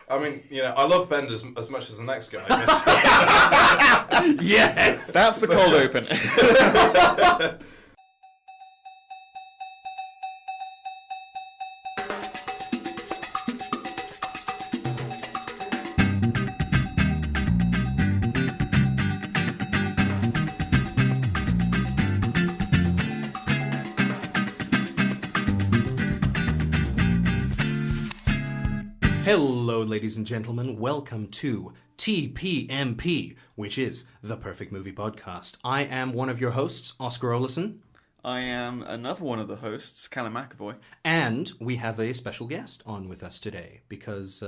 I mean, I love Bend as much as the next guy, I guess. Yes! That's the cold open. Hello, ladies and gentlemen. Welcome to TPMP, which is the Perfect Movie Podcast. I am one of your hosts, Oscar Olesen. I am another one of the hosts, Callum McAvoy. And we have a special guest on with us today because,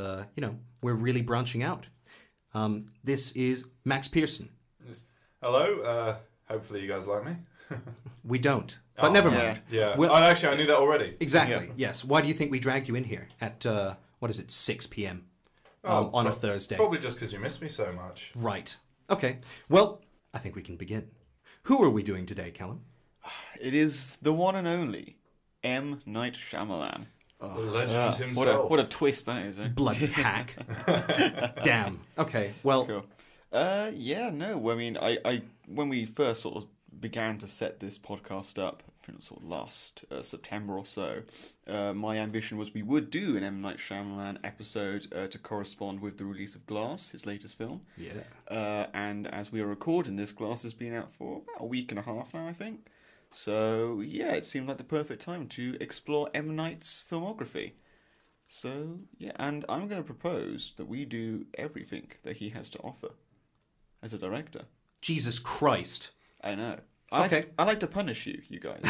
we're really branching out. This is Max Pearson. Yes. Hello. Hopefully you guys like me. We don't, but never yeah. mind. Yeah. Well, I knew that already. Exactly, Yeah. yes. Why do you think we dragged you in here at, 6 p.m. On a Thursday? Probably just because you miss me so much. Right. Okay. Well, I think we can begin. Who are we doing today, Callum? It is the one and only M. Night Shymalan. The legend himself. What a twist that is, eh? Bloody hack. Damn. Okay, well... Cool. I mean, I when we first sort of began to set this podcast up, sort of last September or so, my ambition was we would do an M. Night Shyamalan episode to correspond with the release of Glass, his latest film. Yeah. And as we are recording this, Glass has been out for about a week and a half now, I think. So, yeah, it seemed like the perfect time to explore M. Night's filmography. So, yeah, and I'm going to propose that we do everything that he has to offer as a director. Jesus Christ. I know. Okay. I like to punish you guys.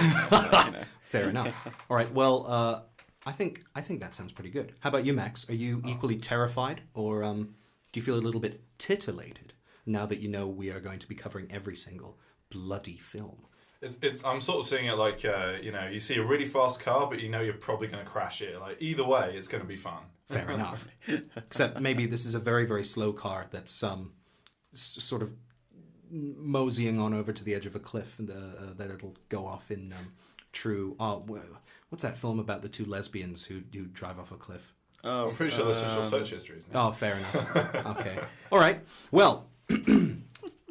Fair enough. All right, well, I think that sounds pretty good. How about you, Max? Are you equally terrified, or do you feel a little bit titillated now that you know we are going to be covering every single bloody film? I'm sort of seeing it like, you see a really fast car, but you know you're probably going to crash it. Like, either way, it's going to be fun. Fair enough. Except maybe this is a very, very slow car that's sort of moseying on over to the edge of a cliff, and that it'll go off in true... what's that film about the two lesbians who drive off a cliff? I'm pretty sure that's just your search history, isn't it? Oh, fair enough. Okay. All right. Well...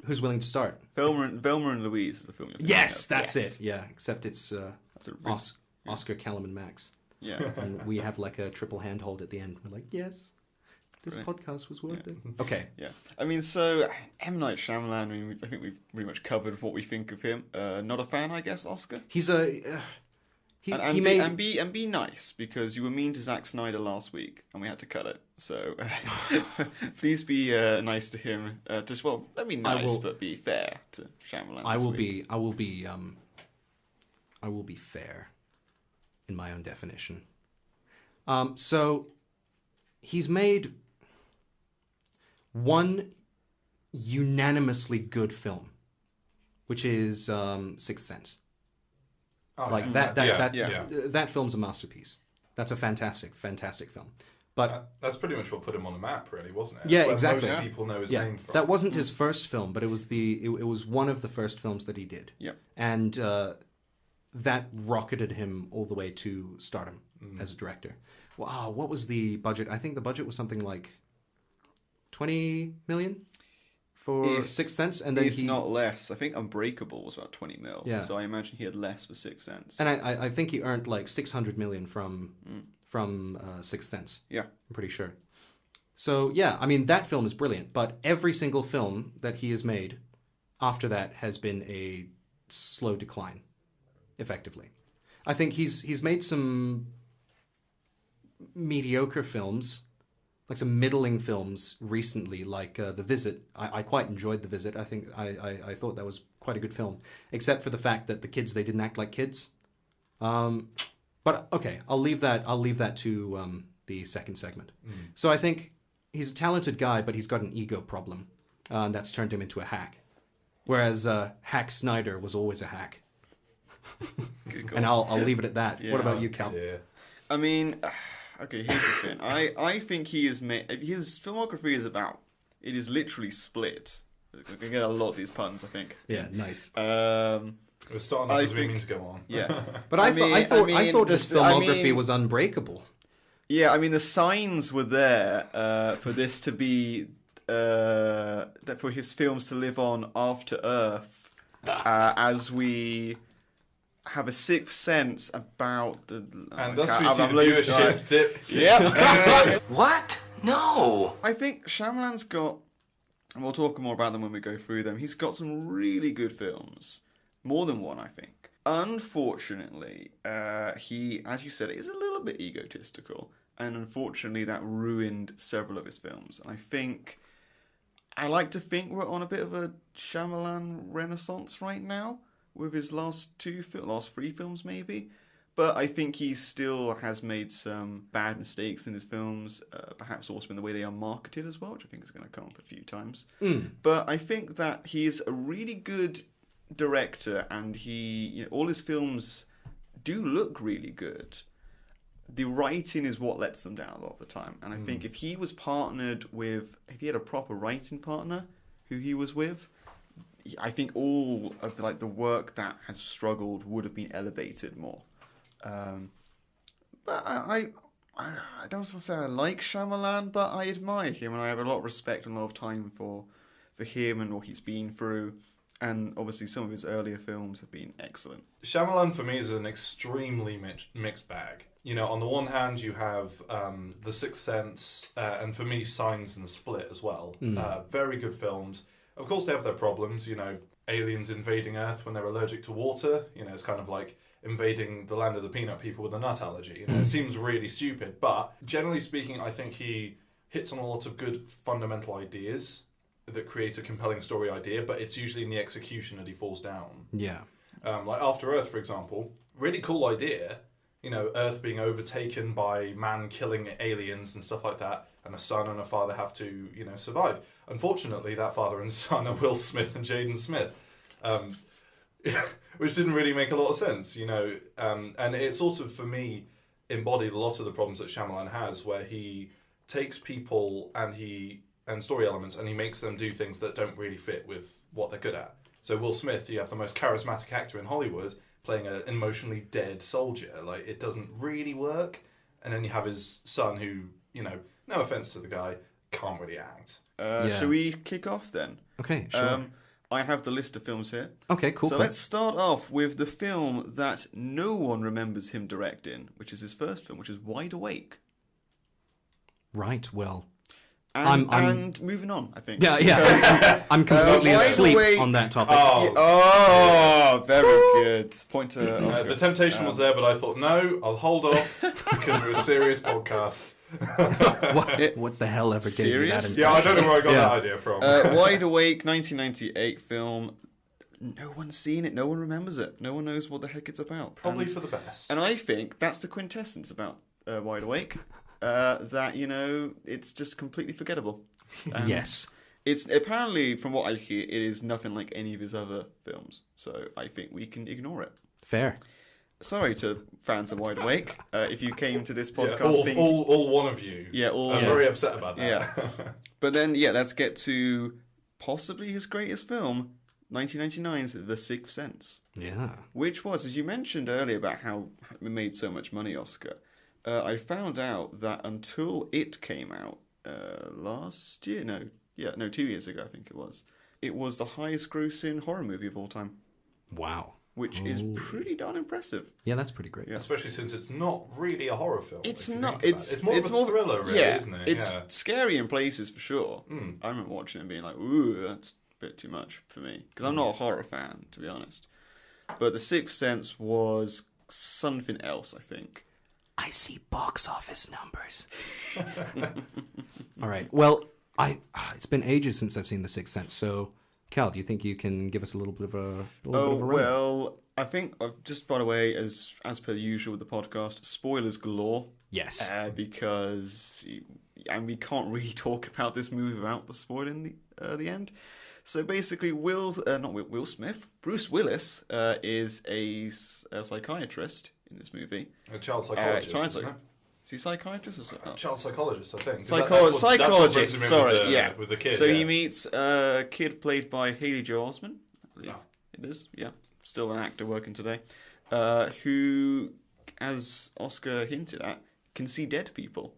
Who's willing to start? Velma and Louise is the film. Yes, that's it. Yeah, except it's Oscar, Callum, and Max. Yeah. And we have like a triple handhold at the end. We're like, yes, this podcast was worth it. Okay. Yeah. I mean, so M. Night Shyamalan. I think we've pretty much covered what we think of him. Not a fan, I guess, Oscar. He's a. Be nice, because you were mean to Zack Snyder last week and we had to cut it. So please be nice to him. Let me nice, but be fair to Shyamalan. I will be fair in my own definition. So he's made one unanimously good film, which is Sixth Sense. Oh, like yeah. that film's a masterpiece. That's a fantastic film. But that's pretty much what put him on the map, really, wasn't it? Yeah, That's where exactly. Most people know his name from. That wasn't his first film, but it was it was one of the first films that he did. Yeah. And that rocketed him all the way to stardom as a director. Wow, what was the budget? I think the budget was something like 20 million for Sixth Sense, and then not less. I think Unbreakable was about 20 mil. Yeah. So I imagine he had less for Sixth Sense. And I think he earned like 600 million from Sixth Sense. Yeah. I'm pretty sure. So yeah, I mean that film is brilliant, but every single film that he has made after that has been a slow decline, effectively. I think he's made some mediocre films, like some middling films recently, like The Visit. I quite enjoyed The Visit. I think I thought that was quite a good film, except for the fact that the kids, they didn't act like kids. But okay, I'll leave that to the second segment. So I think he's a talented guy, but he's got an ego problem, and that's turned him into a hack. Whereas Hack Snyder was always a hack. And I'll leave it at that. Yeah. What about you, Cal? Yeah. I mean, okay, here's the thing. I think his filmography is literally split. We're going to get a lot of these puns, I think. Yeah, nice. We're starting off as we mean to go on. Yeah. But I thought this filmography was unbreakable. Yeah, I mean, the signs were there for this to be that for his films to live on after Earth, as we have a sixth sense about the. And thus we see the viewership dip. Yeah. What? No. I think Shyamalan's got, and we'll talk more about them when we go through them. He's got some really good films, more than one, I think. Unfortunately, he, as you said, is a little bit egotistical, and unfortunately, that ruined several of his films. And I like to think we're on a bit of a Shyamalan renaissance right now with his last three films, maybe. But I think he still has made some bad mistakes in his films, perhaps also in the way they are marketed as well, which I think is going to come up a few times. But I think that he is a really good director, and all his films do look really good. The writing is what lets them down a lot of the time. And I think if he had a proper writing partner who he was with, I think all of the work that has struggled would have been elevated more. But I don't want to say I like Shyamalan, but I admire him, and I have a lot of respect and a lot of time for him and what he's been through. And obviously some of his earlier films have been excellent. Shyamalan for me is an extremely mixed bag. On the one hand, you have The Sixth Sense, and for me, Signs and Split as well. Very good films. Of course, they have their problems. Aliens invading Earth when they're allergic to water. It's kind of like invading the land of the peanut people with a nut allergy. It seems really stupid, but generally speaking, I think he hits on a lot of good fundamental ideas that create a compelling story idea, but it's usually in the execution that he falls down. Yeah. Like After Earth, for example, really cool idea. Earth being overtaken by man-killing aliens and stuff like that, and a son and a father have to, survive. Unfortunately, that father and son are Will Smith and Jaden Smith, which didn't really make a lot of sense, and it sort of, for me, embodied a lot of the problems that Shyamalan has, where he takes people and story elements, and he makes them do things that don't really fit with what they're good at. So Will Smith, you have the most charismatic actor in Hollywood, playing an emotionally dead soldier. It doesn't really work. And then you have his son who, no offense to the guy, can't really act. Shall we kick off then? Okay, sure. I have the list of films here. Okay, cool. So let's start off with the film that no one remembers him directing, which is his first film, which is Wide Awake. Right, well... And moving on, I think. Yeah. I'm completely asleep on that topic. Very good. Point to Oscar. The temptation was there, but I thought, no, I'll hold off because we're a serious podcast. What the hell ever gave you that impression? Yeah, I don't know where I got that idea from. Wide Awake, 1998 film. No one's seen it. No one remembers it. No one knows what the heck it's about. Probably for the best. And I think that's the quintessence about Wide Awake. That it's just completely forgettable. Yes, it's apparently, from what I hear, it is nothing like any of his other films. So I think we can ignore it. Fair. Sorry to fans of Wide Awake. If you came to this podcast, all one of you. Yeah, I'm very upset about that. Yeah, but then let's get to possibly his greatest film, 1999's The Sixth Sense. Yeah, which was, as you mentioned earlier, about how it made so much money, Oscar. I found out that until it came out last year, 2 years ago, I think it was the highest grossing horror movie of all time. Wow. Which is pretty darn impressive. Yeah, that's pretty great. Yeah. Especially since it's not really a horror film. It's not. It's more of a thriller, really, isn't it? It's scary in places, for sure. I remember watching it and being like, ooh, that's a bit too much for me. Because I'm not a horror fan, to be honest. But The Sixth Sense was something else, I think. I see box office numbers. All right. Well, it's been ages since I've seen The Sixth Sense. So, Cal, do you think you can give us a little bit of a run? Well, I think just by the way, as per the usual with the podcast, spoilers galore. Yes. Because we can't really talk about this movie without the spoiling the end. So basically, Will Smith, Bruce Willis is a psychiatrist in this movie. A child psychologist, isn't it? Is he psychiatrist? Or child psychologist, I think. Psychologist, sorry, with the kid. So he meets a kid played by Haley Joel Osment, I believe it is, still an actor working today, who, as Oscar hinted at, can see dead people.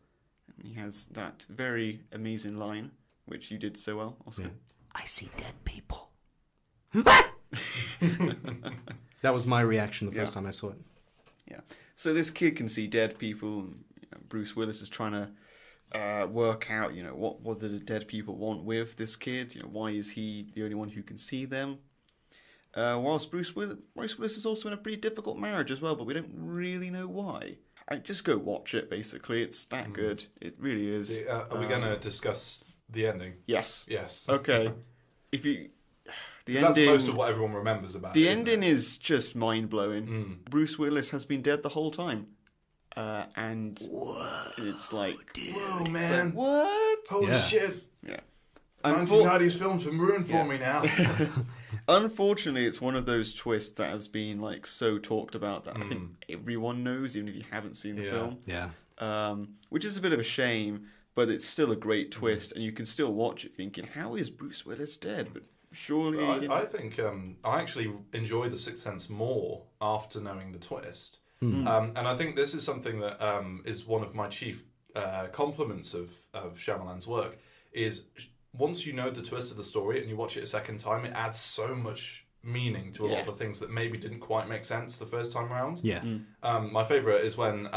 And he has that very amazing line, which you did so well, Oscar. Yeah. I see dead people. That was my reaction the first time I saw it. Yeah. So this kid can see dead people. And, Bruce Willis is trying to work out, what do the dead people want with this kid? Why is he the only one who can see them? Whilst Bruce Willis is also in a pretty difficult marriage as well, but we don't really know why. Just go watch it, basically. It's that good. It really is. Are we going to discuss the ending? Yes. Yes. Okay. If you... The ending, ending, that's most of what everyone remembers about the it. The ending is just mind-blowing. Bruce Willis has been dead the whole time. And it's like... Whoa, man. Like, what? Holy shit. Yeah. 1990s films been ruined for me now. Unfortunately, it's one of those twists that has been like so talked about that I think everyone knows, even if you haven't seen the film. Yeah. Which is a bit of a shame, but it's still a great twist, and you can still watch it thinking, how is Bruce Willis dead? But surely... I think I actually enjoy The Sixth Sense more after knowing the twist. And I think this is something that is one of my chief compliments of Shyamalan's work, is... Once you know the twist of the story and you watch it a second time, it adds so much meaning to a lot of the things that maybe didn't quite make sense the first time around. Yeah. My favourite is when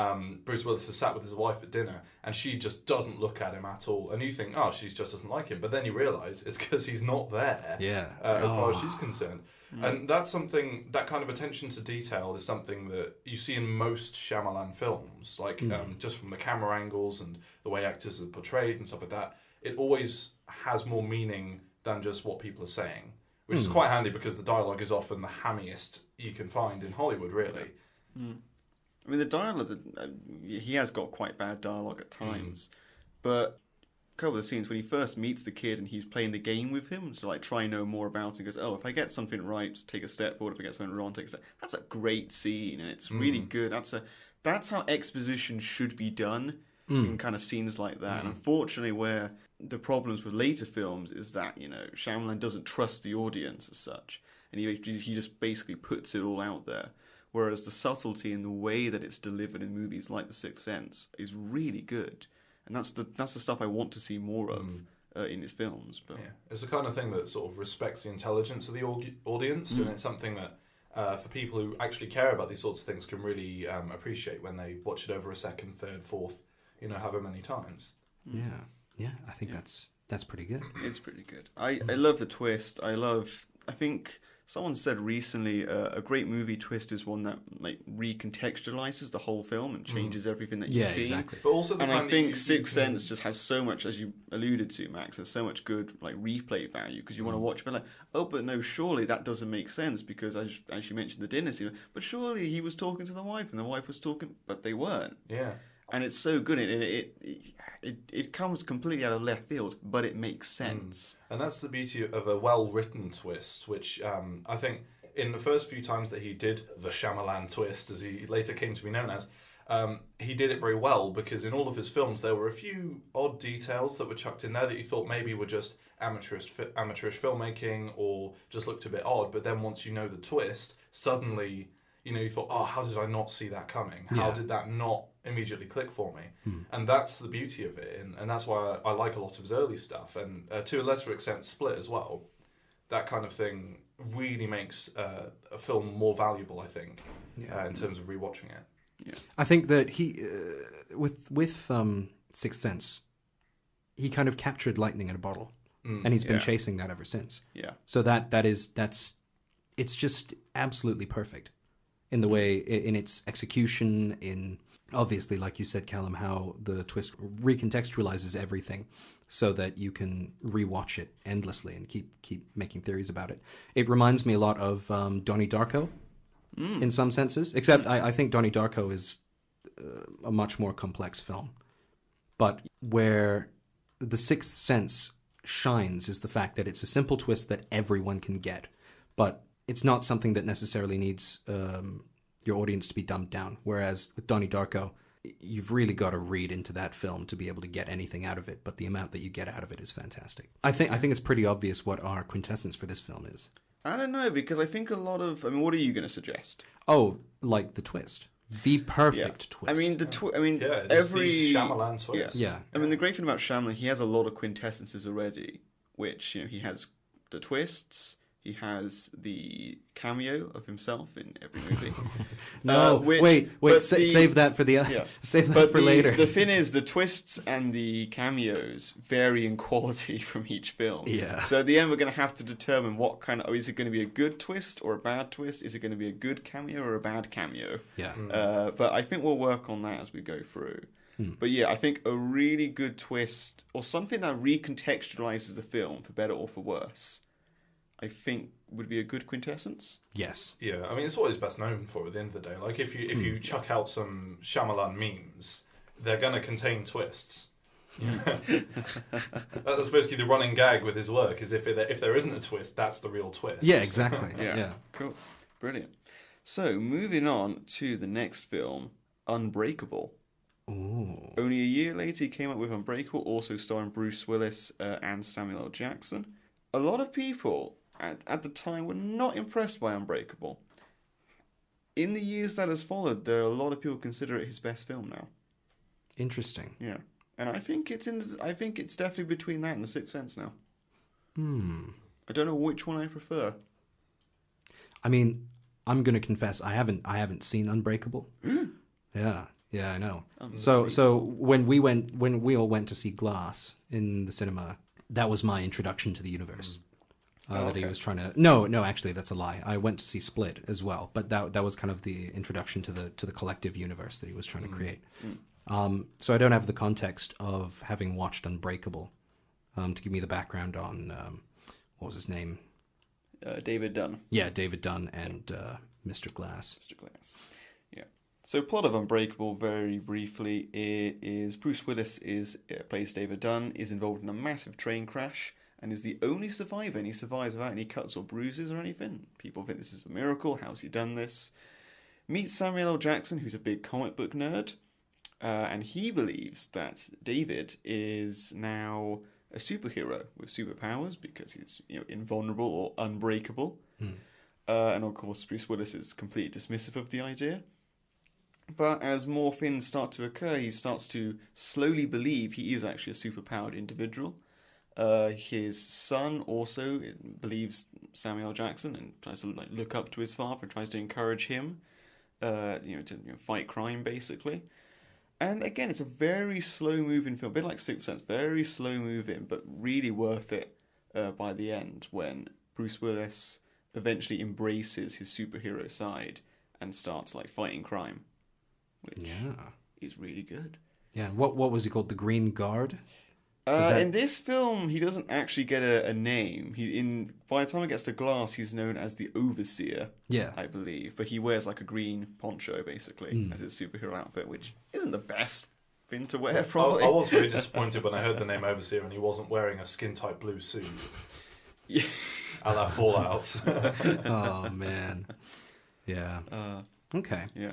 Bruce Willis is sat with his wife at dinner and she just doesn't look at him at all. And you think, oh, she just doesn't like him. But then you realise it's because he's not there as far as she's concerned. And that's something, that kind of attention to detail is something that you see in most Shyamalan films. Like just from the camera angles and the way actors are portrayed and stuff like that. It always has more meaning than just what people are saying, which is quite handy because the dialogue is often the hammiest you can find in Hollywood, really. I mean, the dialogue, he has got quite bad dialogue at times, but a couple of scenes when he first meets the kid and he's playing the game with him, to like try and know more about it, he goes, oh, if I get something right, take a step forward, if I get something wrong, take a step. That's a great scene, and it's really good. That's how exposition should be done in kind of scenes like that. And unfortunately, where the problems with later films is that, Shyamalan doesn't trust the audience as such, and he just basically puts it all out there. Whereas the subtlety in the way that it's delivered in movies like The Sixth Sense is really good, and that's the stuff I want to see more of in his films. But it's the kind of thing that sort of respects the intelligence of the audience, and it's something that for people who actually care about these sorts of things can really appreciate when they watch it over a second, third, fourth, however many times. Yeah, I think that's pretty good. It's pretty good. I love the twist. I think someone said recently a great movie twist is one that like recontextualizes the whole film and changes everything that you see. Yeah, exactly. But also I think Sixth Sense just has so much, as you alluded to, Max, has so much good like replay value because you want to watch it, but like, oh, but no, surely that doesn't make sense because as you mentioned the dinner scene, but surely he was talking to the wife and the wife was talking, but they weren't. Yeah. And it's so good, and it comes completely out of left field, but it makes sense. And that's the beauty of a well-written twist, which I think in the first few times that he did the Shyamalan twist, as he later came to be known as, he did it very well, because in all of his films there were a few odd details that were chucked in there that you thought maybe were just amateurish filmmaking or just looked a bit odd, but then once you know the twist, suddenly... you thought, oh, how did I not see that coming? How did that not immediately click for me? And that's the beauty of it. And that's why I like a lot of his early stuff. And to a lesser extent, Split as well. That kind of thing really makes a film more valuable, I think, in terms of rewatching it. Yeah. I think that he, with Sixth Sense, he kind of captured lightning in a bottle. And he's been chasing that ever since. Yeah. So it's just absolutely perfect. In the way, in its execution, in obviously, like you said, Callum, how the twist recontextualizes everything so that you can rewatch it endlessly and keep making theories about it. It reminds me a lot of Donnie Darko in some senses, except I think Donnie Darko is a much more complex film. But where The Sixth Sense shines is the fact that it's a simple twist that everyone can get, but it's not something that necessarily needs your audience to be dumbed down. Whereas with Donnie Darko, you've really got to read into that film to be able to get anything out of it. But the amount that you get out of it is fantastic. I think it's pretty obvious what our quintessence for this film is. I don't know, because I think a lot of... I mean, what are you going to suggest? Oh, like the twist. The perfect twist. I mean, Yeah, it's every the Shyamalan twist. Yeah. I mean, the great thing about Shyamalan, he has a lot of quintessences already, which, he has the twists, he has the cameo of himself in every movie. No, wait, save that for save that for later. The thing is, the twists and the cameos vary in quality from each film. Yeah. So at the end, we're going to have to determine what kind of... is it going to be a good twist or a bad twist? Is it going to be a good cameo or a bad cameo? Yeah. But I think we'll work on that as we go through. But yeah, I think a really good twist, or something that recontextualizes the film for better or for worse, I think would be a good quintessence. Yes. Yeah, I mean, it's what he's best known for at the end of the day. Like, if you chuck out some Shyamalan memes, they're going to contain twists. That's basically the running gag with his work, is if there isn't a twist, that's the real twist. Yeah, exactly. Yeah. Cool. Brilliant. So, moving on to the next film, Unbreakable. Ooh. Only a year later, he came up with Unbreakable, also starring Bruce Willis and Samuel L. Jackson. A lot of people at the time were not impressed by Unbreakable. In the years that has followed, there are a lot of people consider it his best film now. Interesting. Yeah, and I think it's definitely between that and The Sixth Sense now. I don't know which one I prefer. I mean, I'm gonna confess, I haven't seen Unbreakable. Yeah, I know. So when we all went to see Glass in the cinema, that was my introduction to the universe. That he was trying to. No, actually, that's a lie. I went to see Split as well, but that was kind of the introduction to the collective universe that he was trying to create. So I don't have the context of having watched Unbreakable to give me the background on what was his name? David Dunn. Yeah, David Dunn and Mr. Glass. Mr. Glass. Yeah. So plot of Unbreakable, very briefly, is Bruce Willis plays David Dunn, is involved in a massive train crash, and is the only survivor, and he survives without any cuts or bruises or anything. People think this is a miracle. How's he done this? Meets Samuel L. Jackson, who's a big comic book nerd, and he believes that David is now a superhero with superpowers because he's invulnerable or unbreakable. And of course, Bruce Willis is completely dismissive of the idea. But as more things start to occur, he starts to slowly believe he is actually a superpowered individual. His son also believes Samuel L. Jackson and tries to look up to his father and tries to encourage him, to fight crime, basically. And again, it's a very slow-moving film, a bit like Sixth Sense, very slow-moving, but really worth it by the end when Bruce Willis eventually embraces his superhero side and starts fighting crime, which is really good. Yeah, what was he called? The Green Guard? In this film, he doesn't actually get a name. By the time he gets to Glass, he's known as the Overseer. Yeah, I believe, but he wears a green poncho basically as his superhero outfit, which isn't the best thing to wear. Probably. I was really disappointed when I heard the name Overseer and he wasn't wearing a skin-tight blue suit. Yeah, a la Fallout. Oh man. Yeah. Okay. Yeah.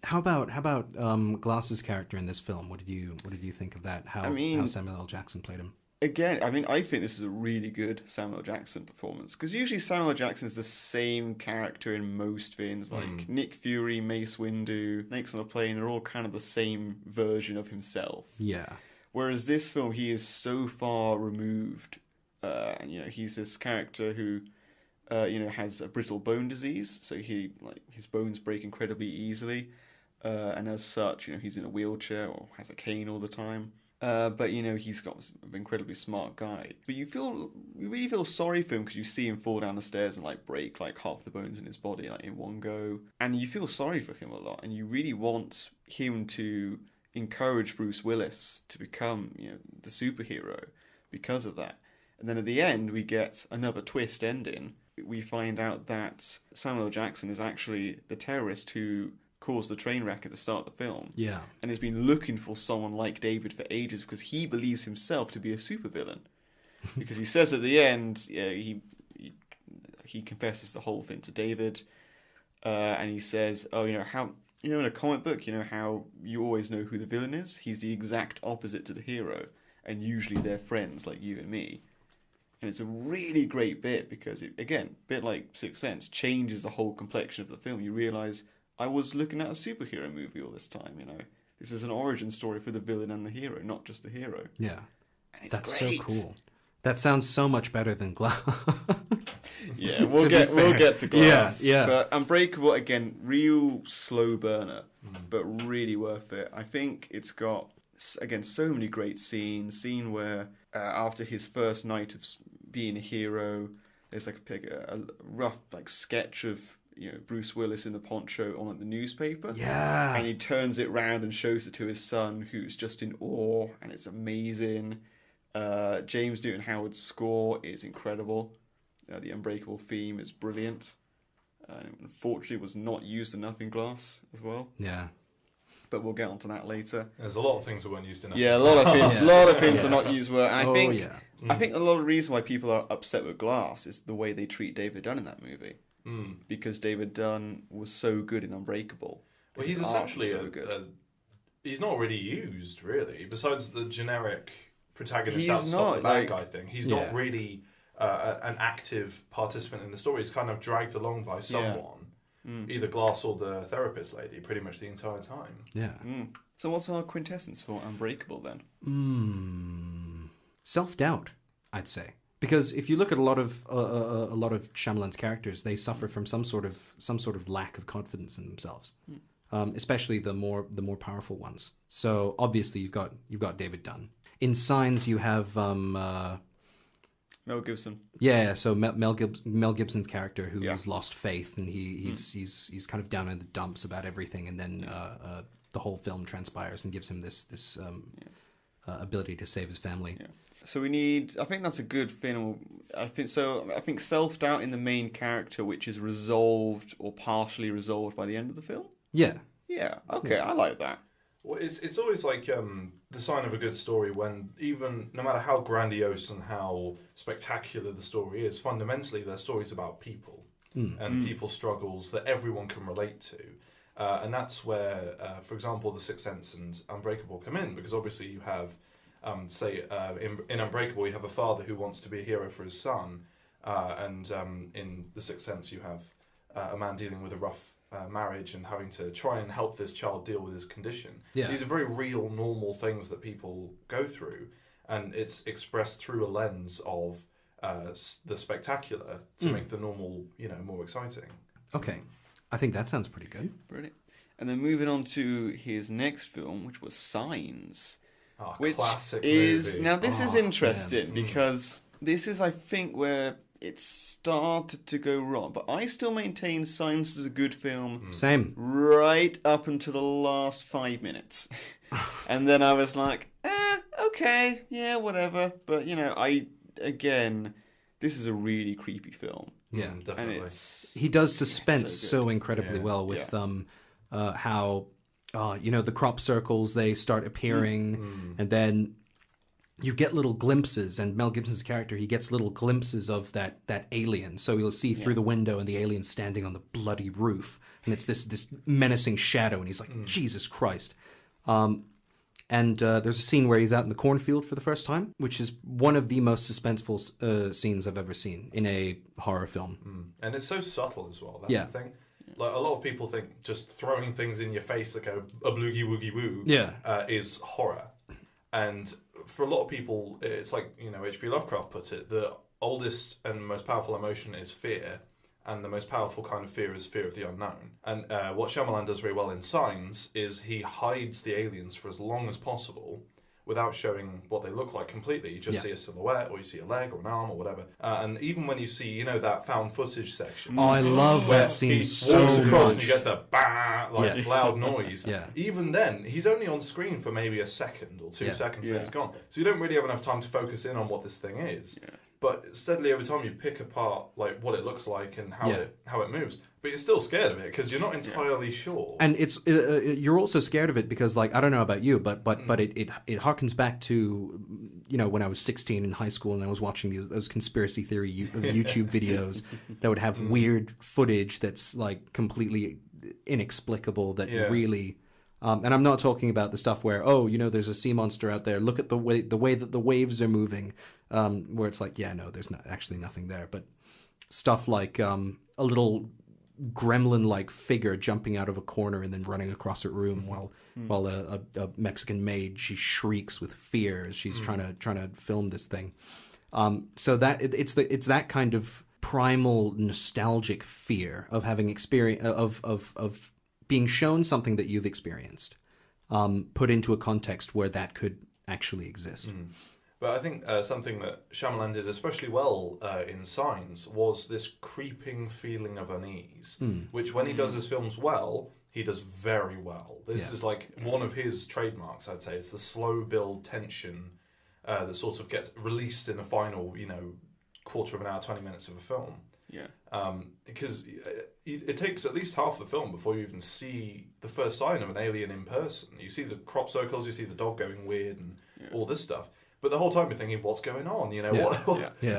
How about Glass's character in this film? What did you think of that? How Samuel L. Jackson played him? Again, I think this is a really good Samuel Jackson performance, because usually Samuel Jackson is the same character in most things, like Nick Fury, Mace Windu, Snakes on a Plane. They're all kind of the same version of himself. Yeah. Whereas this film, he is so far removed. He's this character who, has a brittle bone disease, so his bones break incredibly easily. And as such, he's in a wheelchair or has a cane all the time. But he's got an incredibly smart guy. But you really feel sorry for him because you see him fall down the stairs and break half the bones in his body in one go. And you feel sorry for him a lot, and you really want him to encourage Bruce Willis to become the superhero because of that. And then at the end, we get another twist ending. We find out that Samuel L. Jackson is actually the terrorist who caused the train wreck at the start of the film. Yeah. And has been looking for someone like David for ages because he believes himself to be a supervillain. Because he says at the end, he confesses the whole thing to David, and he says, how in a comic book, how you always know who the villain is? He's the exact opposite to the hero, and usually they're friends like you and me. And it's a really great bit because it, again, a bit like Sixth Sense, changes the whole complexion of the film. You realise, I was looking at a superhero movie all this time. This is an origin story for the villain and the hero, not just the hero. Yeah. And it's That's great. so cool. That sounds so much better than Glass. Yeah, we'll get to Glass. Yeah. But Unbreakable, again, real slow burner, but really worth it. I think it's got, again, so many great scenes. Scene where after his first night of being a hero, there's like a rough sketch of Bruce Willis in the poncho on the newspaper. Yeah. And he turns it round and shows it to his son, who's just in awe, and it's amazing. James Newton Howard's score is incredible. The Unbreakable theme is brilliant. Unfortunately, it was not used enough in Glass as well. Yeah. But we'll get onto that later. There's a lot of things that weren't used enough. Yeah, a lot of things. A lot of things were not used well. And I think a lot of the reason why people are upset with Glass is the way they treat David Dunn in that movie. Because David Dunn was so good in Unbreakable. Well, he's essentially he's not really used, really. Besides the generic protagonist that stop the bad guy thing, he's not really an active participant in the story. He's kind of dragged along by someone, either Glass or the therapist lady, pretty much the entire time. Yeah. So what's our quintessence for Unbreakable then? Self-doubt, I'd say. Because if you look at a lot of Shyamalan's characters, they suffer from some sort of lack of confidence in themselves, especially the more powerful ones. So obviously you've got David Dunn. In Signs you have Mel Gibson. Yeah, so Mel Gibson's character who has lost faith, and he's kind of down in the dumps about everything, and then the whole film transpires and gives him this ability to save his family. Yeah. So I think that's a good thing. I think self-doubt in the main character, which is resolved or partially resolved by the end of the film. Yeah. Yeah. Okay, I like that. Well, it's always like the sign of a good story when no matter how grandiose and how spectacular the story is, fundamentally they're stories about people and people's struggles that everyone can relate to. And that's where, for example, The Sixth Sense and Unbreakable come in, because obviously you have... in Unbreakable, you have a father who wants to be a hero for his son, and in The Sixth Sense, you have a man dealing with a rough marriage and having to try and help this child deal with his condition. Yeah. These are very real, normal things that people go through, and it's expressed through a lens of the spectacular to make the normal, more exciting. Okay, I think that sounds pretty good. Brilliant. And then moving on to his next film, which was Signs. Which classic is movie. Now this is interesting because this is, I think, where it started to go wrong. But I still maintain Signs is a good film. Same. Right up until the last 5 minutes. And then I was like, okay, yeah, whatever. But, this is a really creepy film. Yeah, definitely. And he does suspense so so incredibly well with how... the crop circles, they start appearing, and then you get little glimpses, and Mel Gibson's character, he gets little glimpses of that alien. So you'll see through the window, and the alien's standing on the bloody roof, and it's this menacing shadow, and he's like, Jesus Christ. And there's a scene where he's out in the cornfield for the first time, which is one of the most suspenseful scenes I've ever seen in a horror film. And it's so subtle as well, that's the thing. Like, a lot of people think just throwing things in your face that go a bloogie woogie woo is horror. And for a lot of people, it's like, H.P. Lovecraft put it, the oldest and most powerful emotion is fear, and the most powerful kind of fear is fear of the unknown. And what Shyamalan does very well in Signs is he hides the aliens for as long as possible without showing what they look like completely. You just see a silhouette, or you see a leg or an arm or whatever. And even when you see, that found footage section. Oh, I love that scene so much. He walks across and you get the loud noise. Even then, he's only on screen for maybe a second or 2 seconds and he's gone. So you don't really have enough time to focus in on what this thing is. Yeah. But steadily over time, you pick apart what it looks like and how it moves. But you're still scared of it because you're not entirely sure. And it's you're also scared of it because, I don't know about you, but it harkens back to when I was 16 in high school and I was watching those conspiracy theory YouTube videos that would have weird footage that's completely inexplicable that really. And I'm not talking about the stuff where there's a sea monster out there. Look at the way that the waves are moving. Where it's there's not actually nothing there, but stuff like a little gremlin-like figure jumping out of a corner and then running across a room while a Mexican maid, she shrieks with fear as she's trying to film this thing. So that it's that kind of primal nostalgic fear of having experience of being shown something that you've experienced, put into a context where that could actually exist. But I think something that Shyamalan did especially well in Signs was this creeping feeling of unease, which when he does his films well, he does very well. This is like one of his trademarks, I'd say. It's the slow build tension that sort of gets released in the final, quarter of an hour, 20 minutes of a film. Yeah. Because it takes at least half the film before you even see the first sign of an alien in person. You see the crop circles, you see the dog going weird and all this stuff. But the whole time you're thinking, what's going on?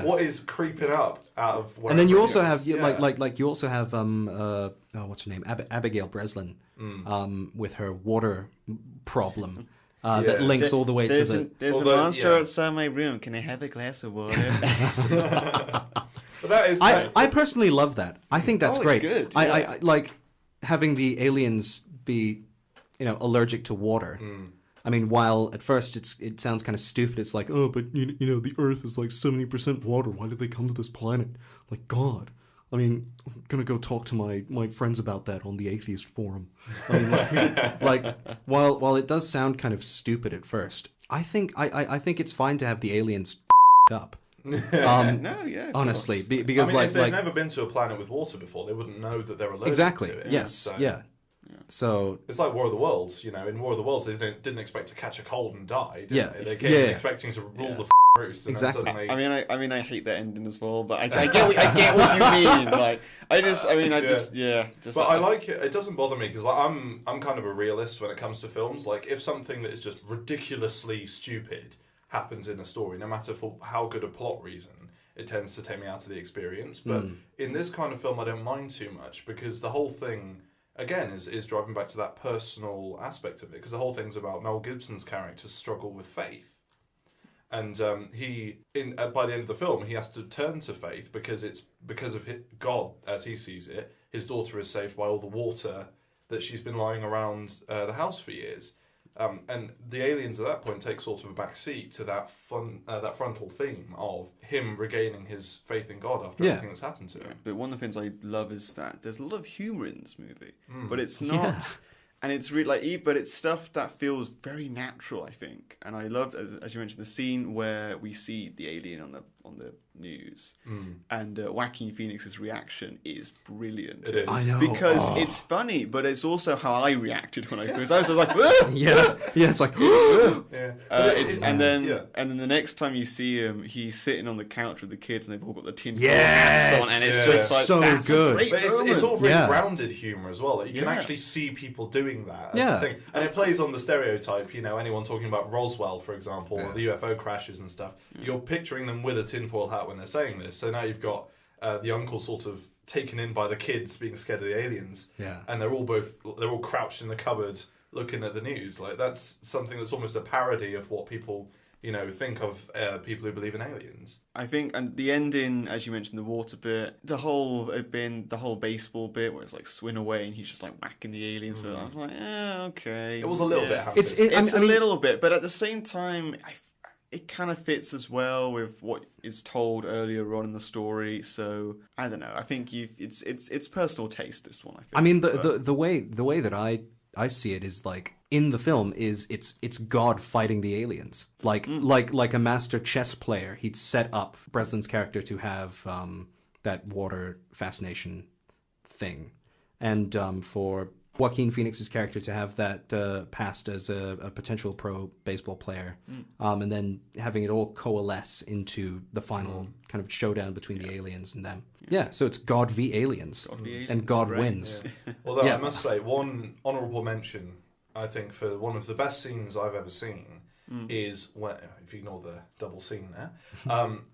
What is creeping up out of wherever? And then you also have like you also have what's her name, Abigail Breslin, with her water problem that links all the way to the. There's a monster outside my room. Can I have a glass of water? But that is. I personally love that. I think that's great. It's good. I like having the aliens be, allergic to water. I mean, while at first it sounds kind of stupid, it's like, oh, but the Earth is like 70% water. Why did they come to this planet? Like, God. I mean, I'm gonna go talk to my friends about that on the atheist forum. I mean, while it does sound kind of stupid at first, I think it's fine to have the aliens up. Honestly, because if they've never been to a planet with water before, they wouldn't know that they're allergic to it. Yes. So it's like War of the Worlds. In War of the Worlds, they didn't expect to catch a cold and die. They came expecting to rule the roost. And exactly. Suddenly... I mean, I hate that ending as well. But I get what you mean. Like, But I like it. It doesn't bother me because I'm kind of a realist when it comes to films. Like, if something that is just ridiculously stupid happens in a story, no matter for how good a plot reason, it tends to take me out of the experience. But in this kind of film, I don't mind too much because the whole thing, again, is driving back to that personal aspect of it. Because the whole thing's about Mel Gibson's character's struggle with faith. And by the end of the film, he has to turn to faith because it's because of God, as he sees it. His daughter is saved by all the water that she's been lying around the house for years. And the aliens at that point take sort of a back seat to that frontal theme of him regaining his faith in God after everything that's happened to him. But one of the things I love is that there's a lot of humour in this movie, but it's not, and it's really but it's stuff that feels very natural, I think. And I loved, as you mentioned, the scene where we see the alien on the news, and Joaquin Phoenix's reaction is brilliant. It is. I know, because it's funny, but it's also how I reacted when I first. I was like, "Whoa!" it's like, and then the next time you see him, he's sitting on the couch with the kids, and they've all got the tin hats on, and it's just like so that's good. a great But it's moment. all very grounded humour as well. Like, you can actually see people doing that. That's the thing. And it plays on the stereotype. Anyone talking about Roswell, for example, or the UFO crashes and stuff. You're picturing them with a tinfoil hat when they're saying this. So now you've got the uncle sort of taken in by the kids being scared of the aliens. And they're all crouched in the cupboard looking at the news. Like, that's something that's almost a parody of what people think of people who believe in aliens. I think, and the ending, as you mentioned, the water bit, the whole baseball bit where it's like swing away and he's just like whacking the aliens. I was like, okay. It was a little bit It's a little bit, but at the same time, it kind of fits as well with what is told earlier on in the story. So I don't know. I think it's personal taste. This one, I think. I mean, the way that I see it is like in the film is it's God fighting the aliens. Like a master chess player, he'd set up Breslin's character to have that water fascination thing, and for Joaquin Phoenix's character to have that passed as a potential pro baseball player, and then having it all coalesce into the final kind of showdown between the aliens and them. So it's God v aliens, and God wins. Although I must say, one honourable mention, I think, for one of the best scenes I've ever seen is when, if you ignore the double scene there,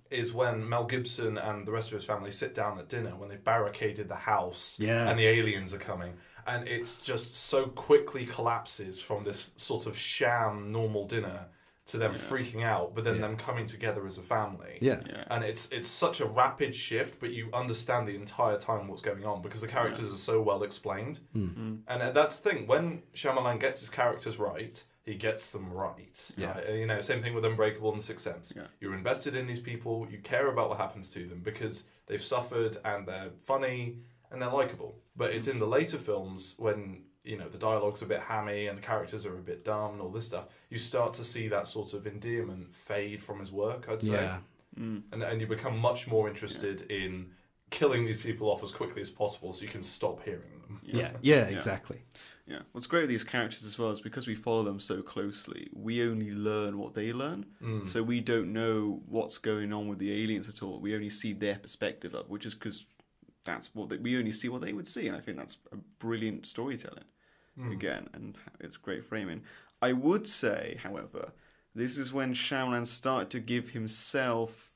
is when Mel Gibson and the rest of his family sit down at dinner when they've barricaded the house and the aliens are coming. And it's just so quickly collapses from this sort of sham normal dinner to them freaking out, but then them coming together as a family. Yeah. And it's such a rapid shift, but you understand the entire time what's going on because the characters are so well explained. And that's the thing. When Shyamalan gets his characters right, he gets them right. Yeah. You know, same thing with Unbreakable and Sixth Sense. Yeah. You're invested in these people. You care about what happens to them because they've suffered and they're funny and they're likable. But it's in the later films when, you know, the dialogue's a bit hammy and the characters are a bit dumb and all this stuff, you start to see that sort of endearment fade from his work, I'd say. Yeah. And you become much more interested in killing these people off as quickly as possible so you can stop hearing them. Yeah, exactly. Yeah. What's great with these characters as well is because we follow them so closely, we only learn what they learn. So we don't know what's going on with the aliens at all. We only see their perspective of, which is because that's what we only see what they would see. And I think that's a brilliant storytelling again, and it's great framing. I would say, however, this is when Shyamalan started to give himself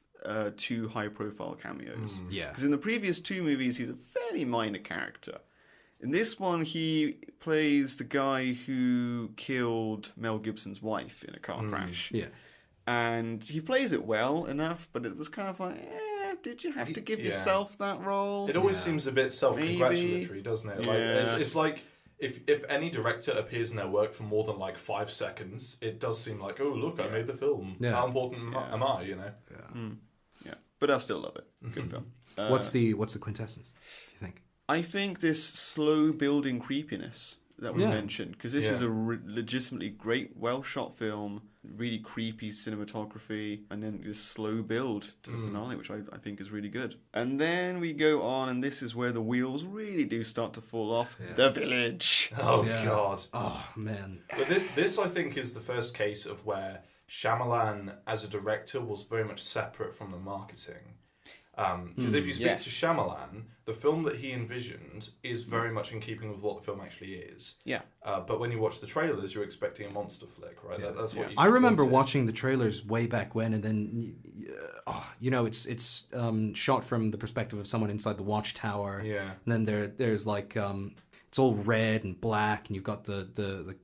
2 high-profile cameos. Yeah. Because in the previous 2 movies, he's a fairly minor character. In this one, he plays the guy who killed Mel Gibson's wife in a car crash. Yeah. And he plays it well enough, but it was kind of like, did you have to give yourself that role? It always seems a bit self-congratulatory, doesn't it? Like, it's like if any director appears in their work for more than like 5 seconds, it does seem like, oh look, I made the film. Yeah. How important am I? You know? Yeah, but I still love it. Good film. What's the quintessence, do you think? I think this slow building creepiness that we mentioned, because this is a legitimately great, well shot film, really creepy cinematography, and then this slow build to the finale, which I think is really good. And then we go on, and this is where the wheels really do start to fall off. Yeah. The Village. Oh God. Oh man. But this I think is the first case of where Shyamalan as a director was very much separate from the marketing. Because if you speak to Shyamalan, the film that he envisioned is very much in keeping with what the film actually is. Yeah. But when you watch the trailers, you're expecting a monster flick, right? That's what you I remember wanted. watching the trailers way back when, and then, you know, it's shot from the perspective of someone inside the watchtower. Yeah. And then there's like it's all red and black, and you've got the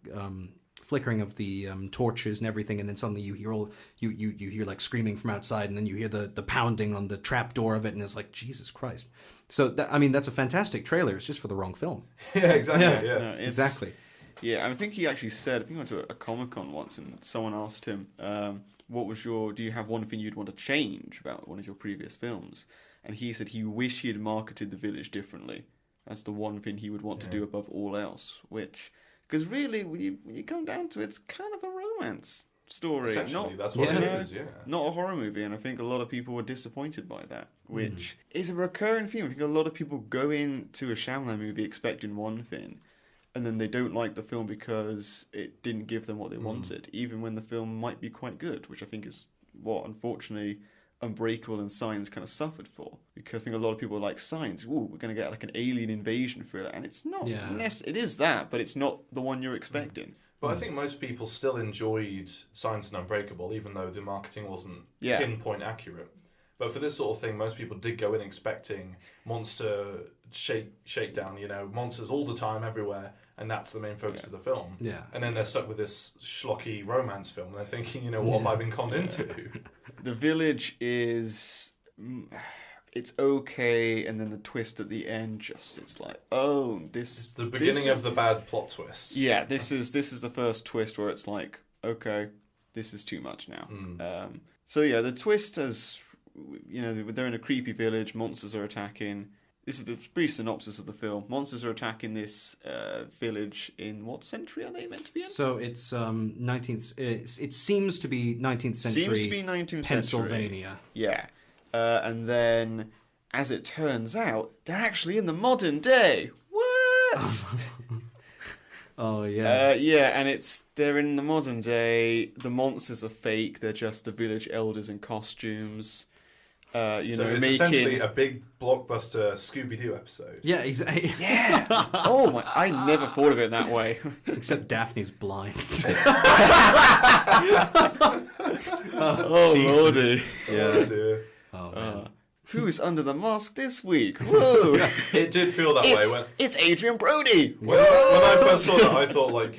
flickering of the torches and everything, and then suddenly you hear you hear like screaming from outside, and then you hear the pounding on the trap door of it, and it's like, Jesus Christ. So that's a fantastic trailer. It's just for the wrong film. Yeah, exactly. Yeah. No, Exactly. Yeah, I think he actually said, I think he went to a Comic-Con once, and someone asked him, do you have one thing you'd want to change about one of your previous films? And he said he wished he had marketed The Village differently. That's the one thing he would want to do above all else, which... Because really, when you come down to it, it's kind of a romance story. Essentially, that's what it is, Not a horror movie, and I think a lot of people were disappointed by that, which is a recurring theme. I think a lot of people go into a Shyamalan movie expecting one thing, and then they don't like the film because it didn't give them what they wanted, even when the film might be quite good, which I think is what, unfortunately... Unbreakable and Signs kind of suffered for, because I think a lot of people like Signs. Ooh, we're going to get like an alien invasion thriller, and it's not. It is that, but it's not the one you're expecting. But I think most people still enjoyed Signs and Unbreakable, even though the marketing wasn't pinpoint accurate. But for this sort of thing, most people did go in expecting monster shakedown, you know, monsters all the time, everywhere, and that's the main focus of the film. Yeah. And then they're stuck with this schlocky romance film, and they're thinking, you know, what have I been conned into? The Village is... It's okay, and then the twist at the end, it's like, oh, this... It's the beginning of the bad plot twist. Yeah, this is the first twist where it's like, okay, this is too much now. So yeah, the twist has... You know, they're in a creepy village, monsters are attacking. This is the brief synopsis of the film. Monsters are attacking this village in what century are they meant to be in? So it's 19th. It seems to be 19th century. Seems to be 19th Pennsylvania. Century. Yeah, and then as it turns out, they're actually in the modern day. What? Oh yeah. And they're in the modern day. The monsters are fake. They're just the village elders in costumes. So it's essentially a big blockbuster Scooby-Doo episode. Yeah, exactly. Yeah. Oh my! I never thought of it that way. Except Daphne's blind. Oh lordy! Yeah. Oh, dear. Oh man. Who's under the mask this week? Whoa! It did feel that way when it's Adrian Brody. I first saw that. I thought like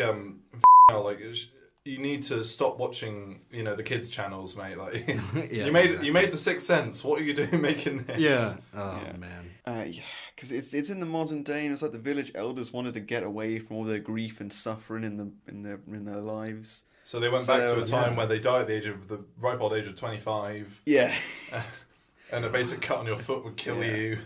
you need to stop watching, the kids' channels, mate. Like, Yeah, you made The Sixth Sense. What are you doing making this? Yeah. Oh man. Yeah, because it's in the modern day, and it's like the village elders wanted to get away from all their grief and suffering in their lives. So they went back to a time where they died at the ripe old age of 25. Yeah. And a basic cut on your foot would kill you.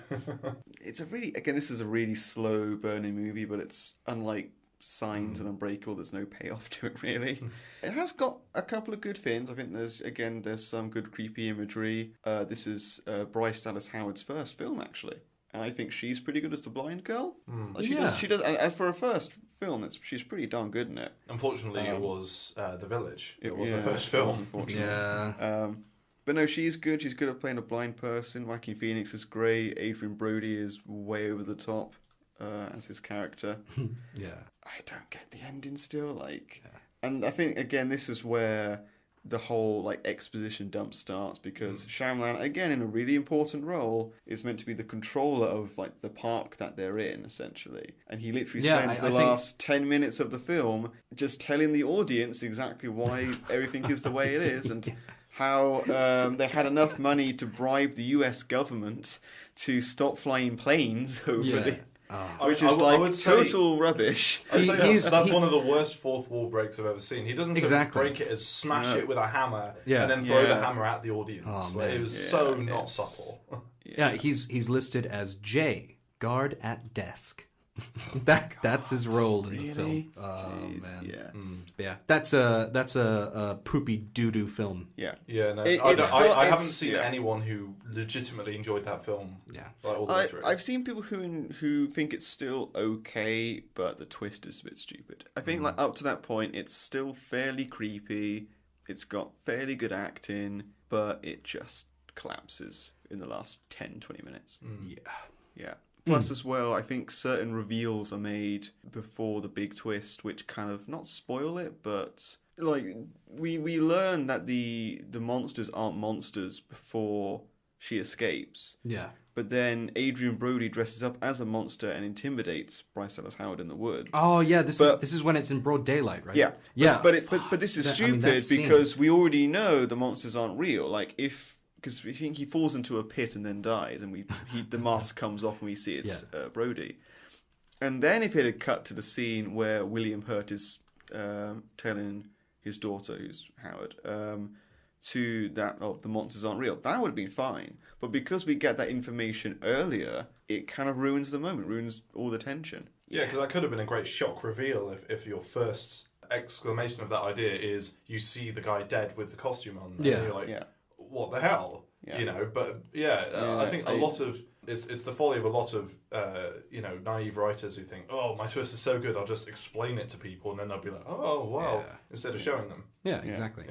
This is a really slow burning movie, but it's unlike Signs and Unbreakable, there's no payoff to it really. It has got a couple of good things. I think there's some good creepy imagery. This is Bryce Dallas Howard's first film actually. And I think she's pretty good as the blind girl. Like she does. As for her first film, she's pretty darn good in it. Unfortunately, it was The Village. It was her first film. Unfortunately. Yeah. But no, she's good. She's good at playing a blind person. Joaquin Phoenix is great. Adrian Brody is way over the top as his character. Yeah. I don't get the ending still. And I think again, this is where the whole exposition dump starts, because Shyamalan, again in a really important role, is meant to be the controller of the park that they're in essentially, and he literally spends the last 10 minutes of the film just telling the audience exactly why everything is the way it is, and how they had enough money to bribe the US government to stop flying planes over the... Which is total rubbish. I'd say that's one of the worst fourth wall breaks I've ever seen. He doesn't break it as smash it with a hammer and then throw the hammer at the audience. It was not subtle. Yeah, he's listed as J, guard at desk. That's his role in the film. Oh man, yeah. That's a poopy doo doo film. Yeah, No, I haven't seen anyone who legitimately enjoyed that film. Yeah, all the way through. I've seen people who think it's still okay, but the twist is a bit stupid. I think up to that point, it's still fairly creepy. It's got fairly good acting, but it just collapses in the last 10-20 minutes. Yeah. Plus, as well, I think certain reveals are made before the big twist, which kind of not spoil it, but we learn that the monsters aren't monsters before she escapes. Yeah. But then Adrian Brody dresses up as a monster and intimidates Bryce Dallas Howard in the woods. Oh yeah, this is when it's in broad daylight, right? Yeah. Yeah. But this is stupid because we already know the monsters aren't real. Because we think he falls into a pit and then dies, and the mask comes off and we see it's Brody. And then if it had cut to the scene where William Hurt is telling his daughter, who's Howard, the monsters aren't real, that would have been fine. But because we get that information earlier, it kind of ruins the moment, ruins all the tension. Yeah, because that could have been a great shock reveal if your first exclamation of that idea is you see the guy dead with the costume on. And you're like, what the hell? But I think a lot of it's the folly of a lot of naive writers who think, oh, my twist is so good, I'll just explain it to people, and then they'll be like, oh wow, instead of showing them. Yeah, exactly.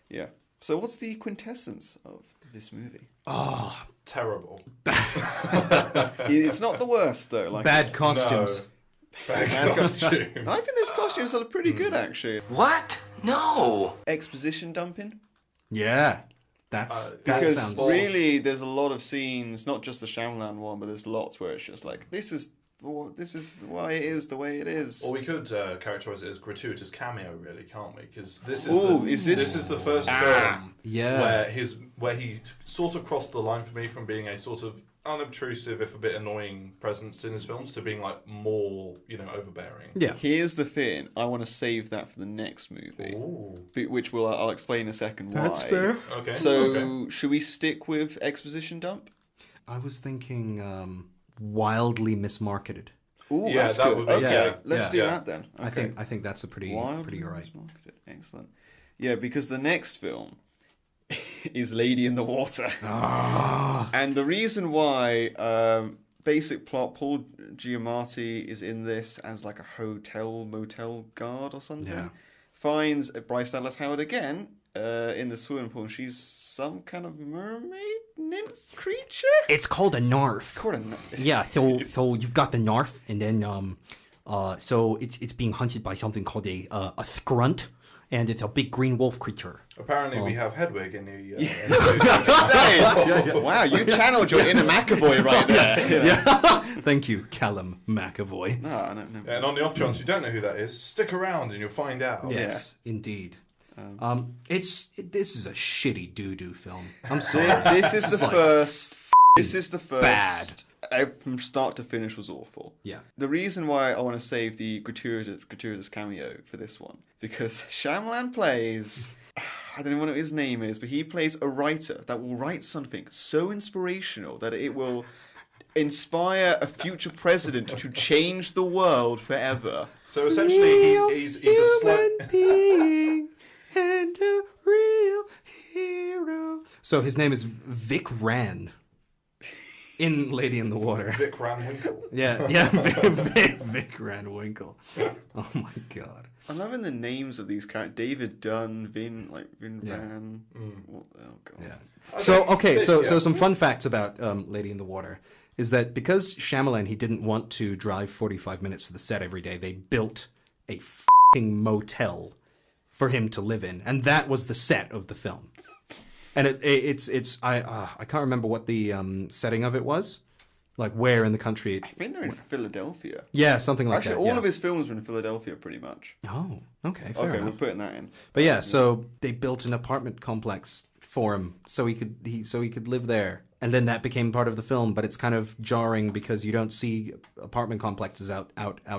Yeah. So what's the quintessence of this movie? Oh, terrible. It's not the worst though. Bad costumes. No. Bad costumes. I think those costumes are pretty good actually. What? No. Exposition dumping. Yeah. Because really, there's a lot of scenes, not just the Shyamalan one, but there's lots where it's just this is why it is the way it is. Or we could characterize it as gratuitous cameo, really, can't we? Because this is the first film where he sort of crossed the line for me from being a sort of unobtrusive, if a bit annoying presence in his films to being more, overbearing. Yeah. Here's the thing. I want to save that for the next movie, which I'll explain in a second why. That's fair. Okay. So should we stick with exposition dump? I was thinking wildly mismarketed. Ooh, that's good. Would be, okay, let's do that then. Okay. I think that's a pretty wildly right. Mismarketed. Excellent. Yeah, because the next film is Lady in the Water. And the reason why, basic plot, Paul Giamatti is in this as a motel guard or something. Yeah. Finds Bryce Dallas Howard again in the swimming pool. She's some kind of mermaid nymph creature? It's called a narf. Yeah, so you've got the narf, and then so it's being hunted by something called a scrunt. and it's a big green wolf creature. Apparently, we have Hedwig in the. Wow, you channeled your inner McAvoy right there. Yeah. Thank you, Callum McAvoy. No, I don't know. And on the off chance you don't know who that is, stick around and you'll find out. Yes, indeed. This is a shitty doo-doo film. I'm sorry. This is the first. This is the first. Bad. From start to finish was awful. Yeah. The reason why I want to save the gratuitous cameo for this one, because Shyamalan plays, I don't know what his name is, but he plays a writer that will write something so inspirational that it will inspire a future president to change the world forever. So essentially, he's a slight being and a real hero. So his name is Vic Ran. In Lady in the Water. Vic Van Winkle. Yeah, Vic Van Winkle. Oh my god. I'm loving the names of these characters. David Dunn, Vin Van. Oh god. Yeah. So some fun facts about Lady in the Water is that because Shyamalan, he didn't want to drive 45 minutes to the set every day, they built a f***ing motel for him to live in, and that was the set of the film. And I can't remember what the setting of it was, like where in the country. I think they're in Philadelphia. Yeah, something like that. Actually, all yeah. of his films were in Philadelphia, pretty much. Oh, okay, fair enough. We're putting that in. But yeah, so they built an apartment complex for him, so he could live there, and then that became part of the film. But it's kind of jarring because you don't see apartment complexes out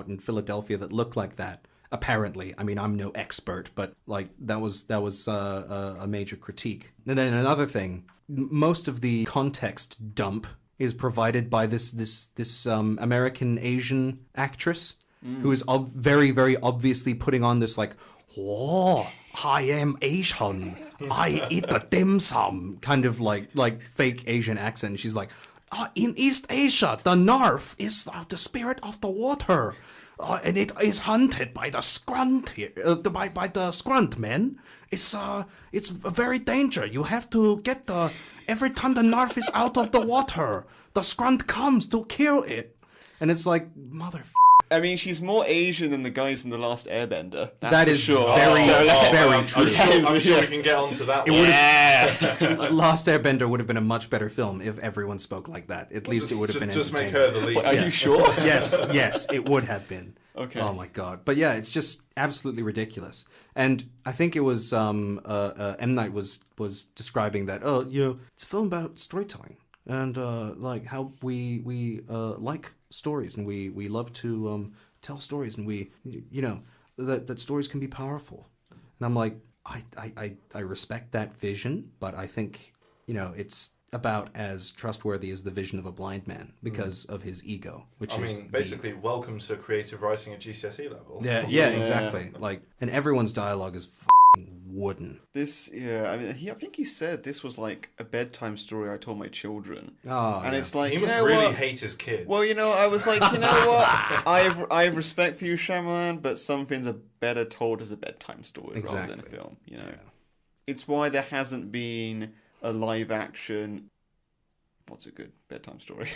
in Philadelphia that look like that. Apparently, I mean, I'm no expert, but like that was a major critique. And then another thing, most of the context dump is provided by this American Asian actress who is very, very obviously putting on this like, oh, I am Asian, I eat the dim sum kind of like fake Asian accent. She's like, in East Asia, the North is the spirit of the water. And it is hunted by the scrunt by the scrunt men. It's very danger. You have to get every time the North is out of the water, the scrunt comes to kill it. And it's like, I mean, she's more Asian than the guys in The Last Airbender. That is sure. very true. I'm sure we can get onto that one. Last Airbender would have been a much better film if everyone spoke like that. At least it would have been Just make entertaining. her the lead. Are you sure? Yes, it would have been. Okay. Oh my god. But yeah, it's just absolutely ridiculous. And I think it was M. Night was describing that. Oh, it's a film about storytelling and like how we like stories and we love to tell stories and we that stories can be powerful. And I'm like, I respect that vision, but I think it's about as trustworthy as the vision of a blind man because of his ego, which is basically welcome to creative writing at GCSE level. Yeah, exactly. Like, and everyone's dialogue is f***ing wooden. I think he said this was like a bedtime story I told my children. It's like, he must really hate his kids. Well, I was like, you know what? I have respect for you, Shyamalan, but some things are better told as a bedtime story rather than a film. It's why there hasn't been a live action. What's a good bedtime story?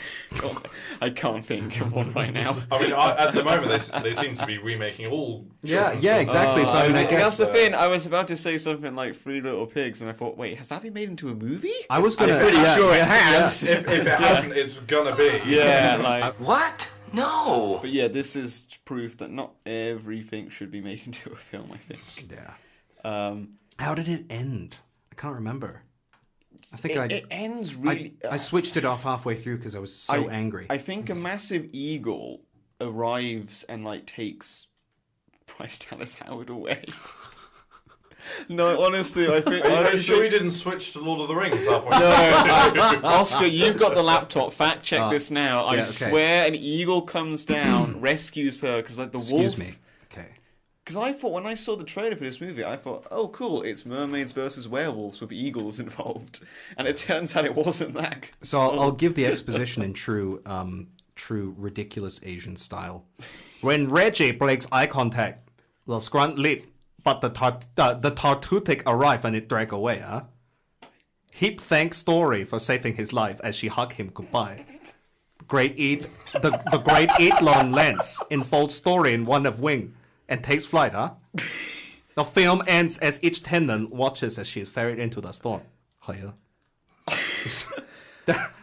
I can't think of one right now. I mean, at the moment they seem to be remaking all. Yeah, exactly. So I mean, I guess that's the thing. I was about to say something like Three Little Pigs, and I thought, wait, has that been made into a movie? I was gonna. I'm pretty sure it has. Yeah. If it hasn't, it's gonna be. Yeah, like What? No. But yeah, this is proof that not everything should be made into a film. I think. Yeah. How did it end? I can't remember. I think it ends really. I switched it off halfway through because I was so angry. I think a massive eagle arrives and like takes Bryce Dallas Howard away. No, honestly, I think. Are you sure you didn't switch to Lord of the Rings halfway? No, Oscar, you've got the laptop. Fact check this now. I swear, an eagle comes down, rescues her because like the wolf. Excuse me. Okay. Because I thought when I saw the trailer for this movie, I thought, oh, cool, it's mermaids versus werewolves with eagles involved, and it turns out it wasn't that. So I'll give the exposition in true ridiculous Asian style. When Reggie breaks eye contact, the scrunt lip, but the Tartutic arrive and it drag away. Heap thanks Story for saving his life as she hug him goodbye. The great Eatlon lands in full Story in one of wing. And takes flight, The film ends as each tenant watches as she is ferried into the storm. Hiya.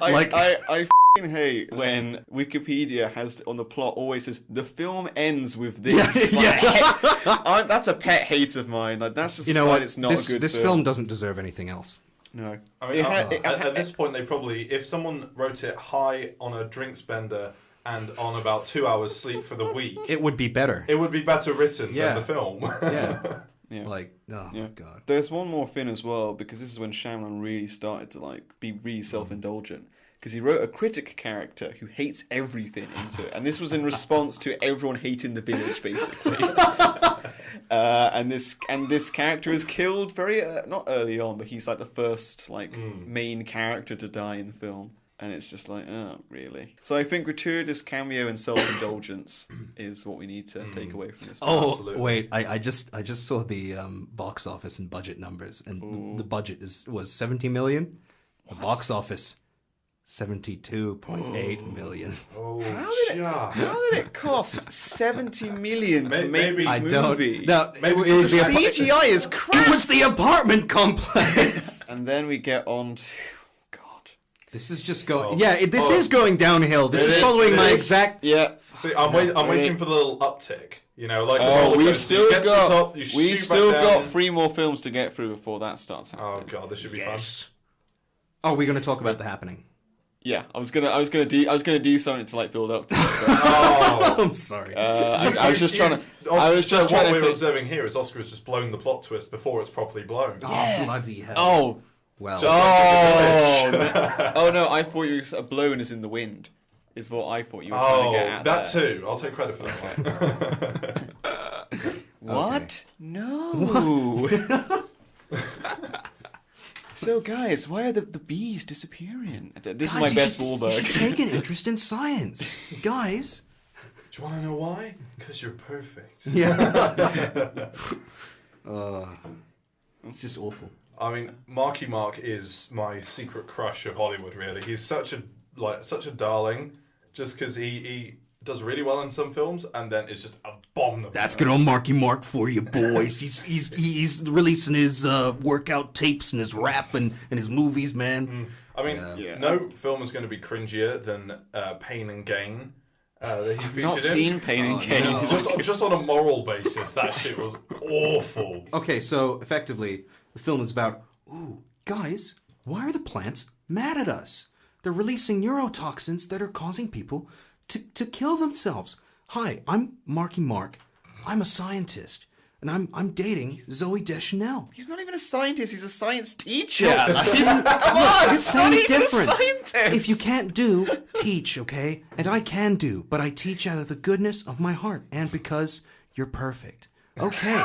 I f***ing hate when Wikipedia has on the plot always says the film ends with this. That's a pet hate of mine. Like that's just you know what? It's not a good this film doesn't deserve anything else. No. I mean, at this point, they probably, if someone wrote it high on a drinks bender and on about 2 hours sleep for the week, It would be better. it would be better written than the film. Yeah. Yeah. Like, oh Yeah. god. There's one more thing as well, because this is when Shyamalan really started to like be really self-indulgent. Because he wrote a critic character who hates everything into it, and this was in response to everyone hating the village, basically. And this character is killed very not early on, but he's like the first main character to die in the film. And it's just like, oh, really? So I think gratuitous cameo and self-indulgence is what we need to take away from this film. Oh, Absolutely. wait, I just saw the box office and budget numbers, and the budget was 70 million. The box office, 72.8 million. Oh, How did it cost 70 million to make Maybe- this I don't. movie? No, Maybe it was the CGI is It crap. was the apartment complex. And then we get on to... God. This is just going. Oh. Yeah, this Oh. is going downhill. This It is is, following it my is. exact. Yeah. See, I'm waiting for the little uptick. You know, like the Oh, roller we've coaster. You still get to the got top, you shoot back got down. 3 more films to get through before that starts happening. Oh god, this should be fun. Oh, we're going to talk about the happening. Yeah, I was gonna do something to like build up to it. But, Oh. I'm sorry. I was just trying to. I was just just trying what to. we're observing here is Oscar has just blown the plot twist before it's properly blown. Oh, bloody hell. Oh. Well. Oh no! I thought you were blown as in the wind. Is what I thought you were trying to get at. that there. too. I'll take credit for that one. What? No. So guys, why are the bees disappearing? This is my best You Wahlberg. should take an interest in science. Guys. Do you want to know why? Because you're perfect. Yeah. It's just awful. I mean, Marky Mark is my secret crush of Hollywood. Really, he's such a darling. Just because he does really well in some films, and then is just abominable. That's good old Marky Mark for you, boys. He's releasing his workout tapes and his rap and his movies, man. I mean, Yeah. no film is going to be cringier than Pain and Gain. That he featured Not in. seen Pain and Gain. no. Just on a moral basis, that shit was awful. Okay, so effectively, the film is about, ooh, guys, why are the plants mad at us? They're releasing neurotoxins that are causing people to kill themselves. Hi, I'm Marky Mark. I'm a scientist, and I'm dating Zooey Deschanel. He's not even a scientist. He's a science teacher. No, Come on, he's Same not even difference. a scientist. If you can't do, teach, okay? And I can do, but I teach out of the goodness of my heart and because you're perfect. Okay.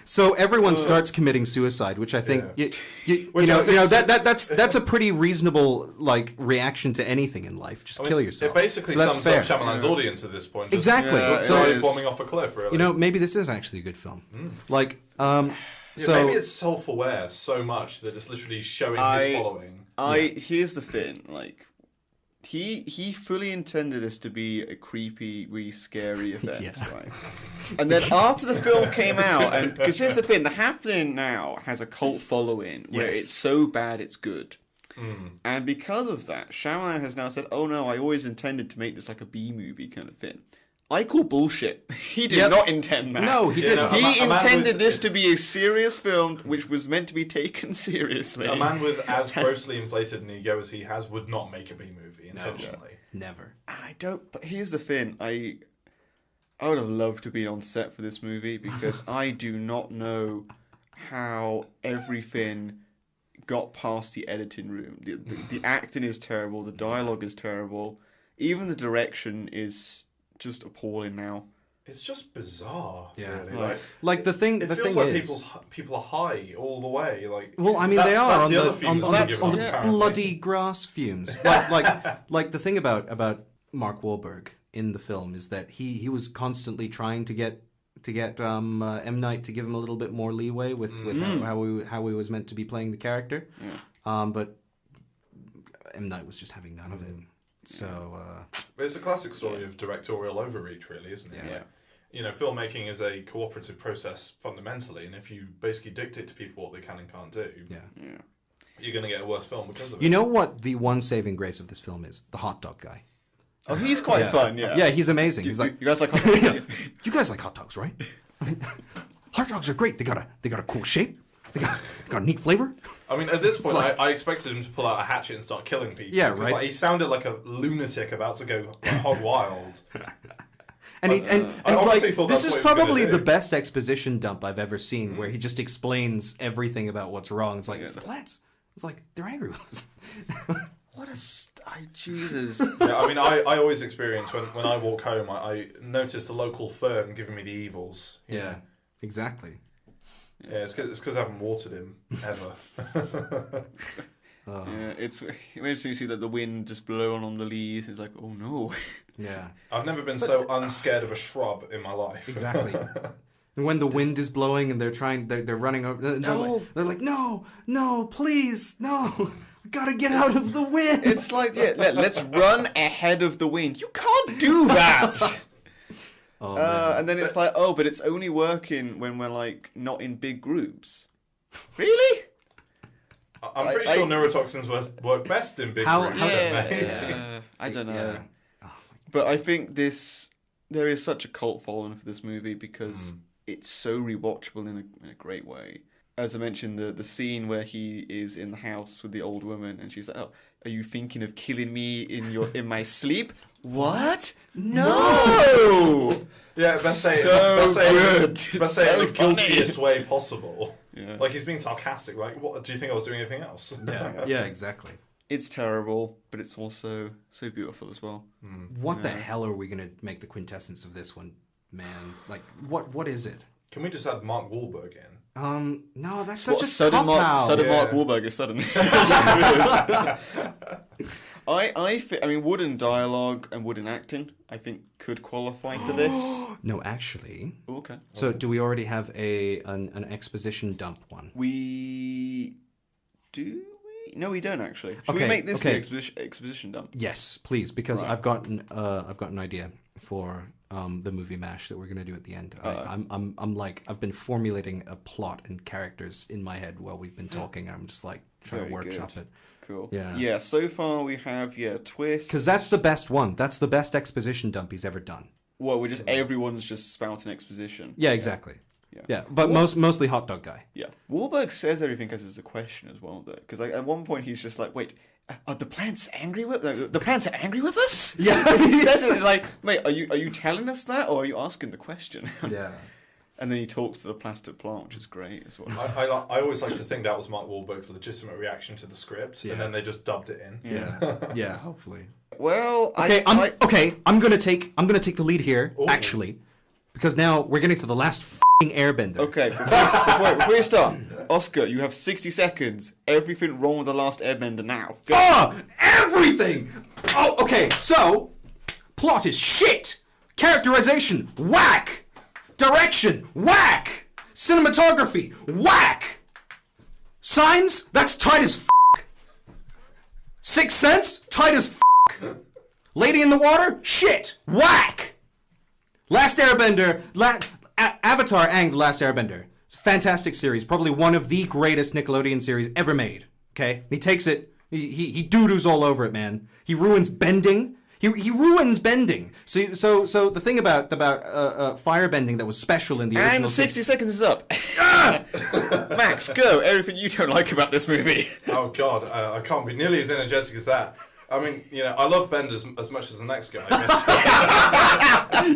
So everyone starts committing suicide, which I think you know that's a pretty reasonable like reaction to anything in life. Just kill yourself. It basically So that's sums fair. up Shyamalan's audience at this point. Just Exactly. Yeah, So it is. bombing off a cliff, really. you know, maybe this is actually a good film. Like, Yeah, so maybe it's self-aware so much that it's literally showing his following. Here's the thing, like he fully intended this to be a creepy, really scary event, Yeah. right? And then after the film came out, and because here's the thing, The Happening now has a cult following where Yes. it's so bad it's good. And because of that, Shyamalan has now said, "Oh no, I always intended to make this like a B movie kind of thing." I call bullshit. He did Yep. not intend that. No, he didn't. He A man intended with- this to be a serious film, which was meant to be taken seriously. A man with as grossly inflated an ego as he has would not make a B movie intentionally. never. I don't. But here's the thing. I would have loved to be on set for this movie because I do not know how everything got past the editing room. The acting is terrible. The dialogue is terrible. Even the direction is just appalling now. It's just bizarre. Yeah. Really. Like the thing. It The feels thing like is, people are high all the way. Like, well, I mean, that's, they are that's on the other the fumes on we're the giving them, apparently. bloody grass fumes. Like the thing about Mark Wahlberg in the film is that he was constantly trying to get M. Night to give him a little bit more leeway with how he was meant to be playing the character, but M. Night was just having none of it. So It's a classic story of directorial overreach, really, isn't it? Yeah. filmmaking is a cooperative process fundamentally, and if you basically dictate to people what they can and can't do, you're going to get a worse film because of it. You know what the one saving grace of this film is? The hot dog guy. Oh, he's quite fun, yeah. Yeah, he's amazing. He's like, you guys like hot dogs? you guys like hot dogs, right? Hot dogs are great. They got a cool shape. They got a neat flavor. I mean, at this point, I expected him to pull out a hatchet and start killing people. Yeah, because, right. He sounded like a lunatic about to go hog wild. And I honestly thought this that's is what he was probably gonna the do. best exposition dump I've ever seen, where he just explains everything about what's wrong. It's like, it's the plants. It's like, they're angry with us. What Jesus. Yeah, I mean, I always experience when I walk home, I notice the local fern giving me the evils. you know. Exactly. Yeah, it's because I haven't watered him ever. Yeah, it's amazing to see that the wind just blowing on the leaves. It's like, oh no. Yeah. I've never been so unscared of a shrub in my life. Exactly. And when the wind is blowing and they're running over, they're like, no, please, no, we gotta get out of the wind. It's like, let's run ahead of the wind. You can't do that. And then it's like, but it's only working when we're like not in big groups. Really? I'm pretty sure neurotoxins work best in big groups, don't they? I don't know. Yeah. But I think there is such a cult following for this movie because it's so rewatchable in a great way. As I mentioned, the scene where he is in the house with the old woman and she's like, "Oh, are you thinking of killing me in my sleep?" What? No! Yeah, best say good. Best say So in the funny. guiltiest way possible. Yeah. Like, he's being sarcastic. Like, what? Do you think I was doing anything else? Yeah, exactly. It's terrible, but it's also so beautiful as well. What the hell are we gonna make the quintessence of this one, man? Like, what is it? Can we just add Mark Wahlberg in? No, that's such a sudden cop-out. Mark Wahlberg is sudden. I mean, wooden dialogue and wooden acting, I think, could qualify for this. No, actually. Okay. So, do we already have an exposition dump one? We do. No, we don't actually. Should we Okay, make this okay. the exposition dump? Yes, please, because Right. I've got an idea for the movie mash that we're gonna do at the end. I've been formulating a plot and characters in my head while we've been talking. I'm just like trying Very to workshop good. it. Cool. Yeah. Yeah. So far we have twist. Because that's the best one. That's the best exposition dump he's ever done. Well, everyone's just spouting exposition. Yeah, exactly. Yeah. Yeah, but mostly hot dog guy. Yeah. Wahlberg says everything as it's a question as well, though, because at one point he's just like, "Wait, are the plants angry with the plants are angry with us?" Yeah. he says it like, "Mate, are you telling us that, or are you asking the question?" Yeah. And then he talks to the plastic plant, which is great as well. I always like to think that was Mark Wahlberg's legitimate reaction to the script, and then they just dubbed it in. Yeah. Yeah, hopefully. Well, I'm gonna take the lead here, Ooh. actually, because now we're getting to the last f***ing airbender. Okay, before you start, Oscar, you have 60 seconds. Everything wrong with the last Airbender now. Go. Everything! Oh, okay, so, plot is shit! Characterization, whack! Direction, whack! Cinematography, whack! Signs, that's tight as f***. Sixth Sense, tight as f***. Lady in the Water, shit, whack! Last Airbender, Avatar and The Last Airbender. It's a fantastic series, probably one of the greatest Nickelodeon series ever made. Okay? He takes it, he doo-doos all over it, man. He ruins bending. He ruins bending. So the thing about fire bending that was special in the original... And 60 seconds is up. Max, go. Everything you don't like about this movie. Oh God, I can't be nearly as energetic as that. I mean, I love Benders as much as the next guy. I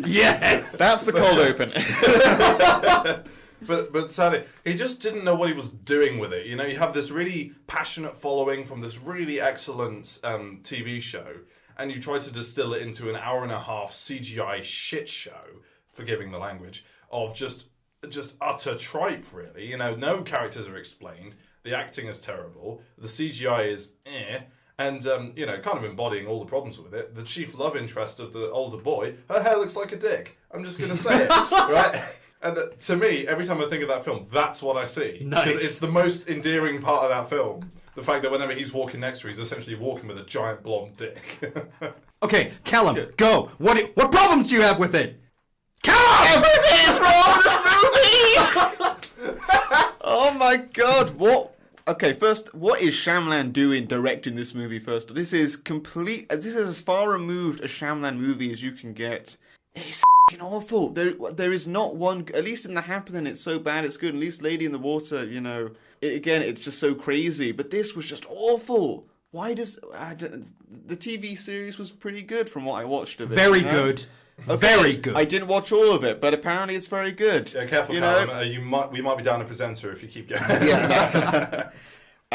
guess. Yes! That's the cold open. But sadly, he just didn't know what he was doing with it. You have this really passionate following from this really excellent TV show, and you try to distill it into an hour-and-a-half CGI shit show, forgiving the language, of just utter tripe, really. No characters are explained. The acting is terrible. The CGI is And, kind of embodying all the problems with it. The chief love interest of the older boy, her hair looks like a dick. I'm just going to say it, right? And to me, every time I think of that film, that's what I see. Nice. Because it's the most endearing part of that film. The fact that whenever he's walking next to her, he's essentially walking with a giant blonde dick. Okay, Callum, go. What problems do you have with it? Everything is wrong with this movie! Oh my god, what? Okay, first, what is Shyamalan doing directing this movie first? This is as far removed a Shyamalan movie as you can get. It's f***ing awful. There is not one, at least in The Happening, it's so bad it's good. At least Lady in the Water, again, it's just so crazy. But this was just awful. Why does... the TV series was pretty good from what I watched of it. Very good. Okay, very good. I didn't watch all of it, but apparently it's very good. Yeah, careful, Callum. We might be down a presenter if you keep going. Yeah.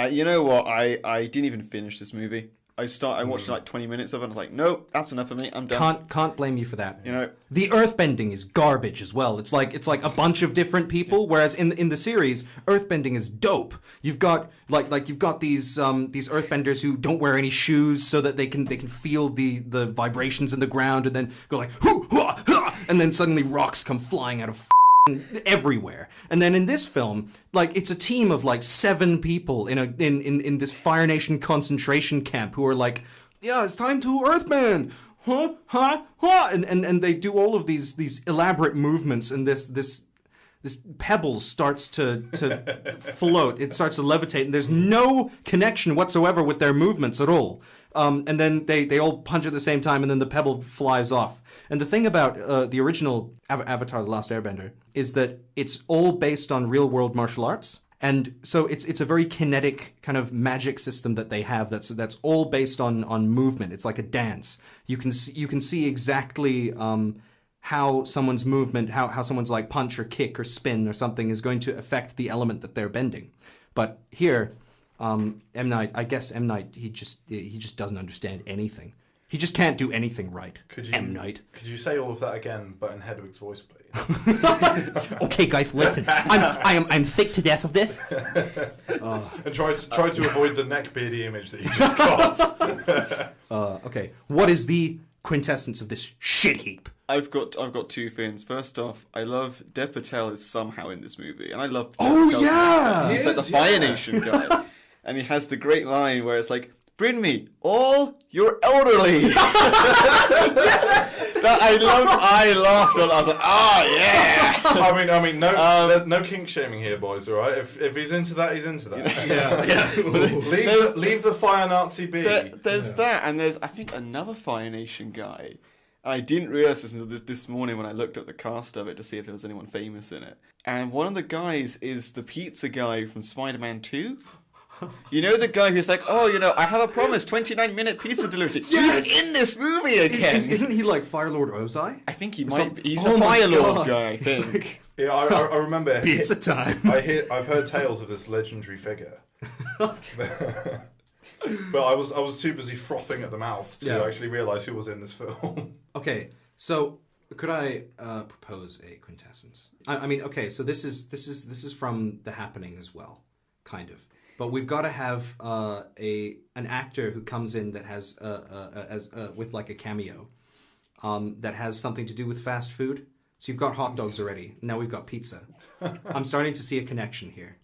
You know what? I didn't even finish this movie. I watched like 20 minutes of it. And I was like, no, that's enough for me. I'm done. Can't blame you for that. The earthbending is garbage as well. It's like a bunch of different people. Whereas in the series, earthbending is dope. You've got you've got these earthbenders who don't wear any shoes so that they can feel the vibrations in the ground and then go like hoo, hua, ha, and then suddenly rocks come flying out of everywhere. And then in this film, it's a team of 7 people in this Fire Nation concentration camp who are like, yeah, it's time to earthbend. Huh? Huh? Huh? And they do all of these elaborate movements, and this pebble starts to float. It starts to levitate, and there's no connection whatsoever with their movements at all. And then they all punch at the same time, and then the pebble flies off. And the thing about the original Avatar: The Last Airbender is that it's all based on real-world martial arts. And so it's a very kinetic kind of magic system that they have that's all based on movement. It's like a dance. You can see exactly how someone's movement, how someone's punch or kick or spin or something is going to affect the element that they're bending. But here, M. Night, he just doesn't understand anything. He just can't do anything right. M. Night. Could you say all of that again, but in Hedwig's voice, please? Okay, guys, listen. I'm sick to death of this. And try to avoid the neckbeardy image that you just got. Okay, what is the quintessence of this shit heap? I've got 2 things. First off, I love Dev Patel is somehow in this movie, and I love. He's like the Fire Nation guy, and he has the great line where it's like, "Bring me all your elderly." That I laughed. I was like, "Oh yeah." I mean, no kink shaming here, boys. All right, if he's into that, he's into that. Yeah. leave the fire Nazi be. There's that, and there's I think another Fire Nation guy. I didn't realise this until this morning when I looked up the cast of it to see if there was anyone famous in it. And one of the guys is the pizza guy from Spider-Man 2. You know the guy who's like, I have a promise, 29-minute pizza delivery. Yes! He's in this movie again. Isn't he like Firelord Ozai? I think he might be. He's a Firelord guy, I think. Yeah, I remember. Pizza time. I've heard tales of this legendary figure. But I was too busy frothing at the mouth to actually realise who was in this film. Okay, so could I propose a quintessence? I mean, okay, so this is from The Happening as well, kind of. But we've got to have an actor who comes in that has with a cameo that has something to do with fast food. So you've got hot dogs already. Now we've got pizza. I'm starting to see a connection here.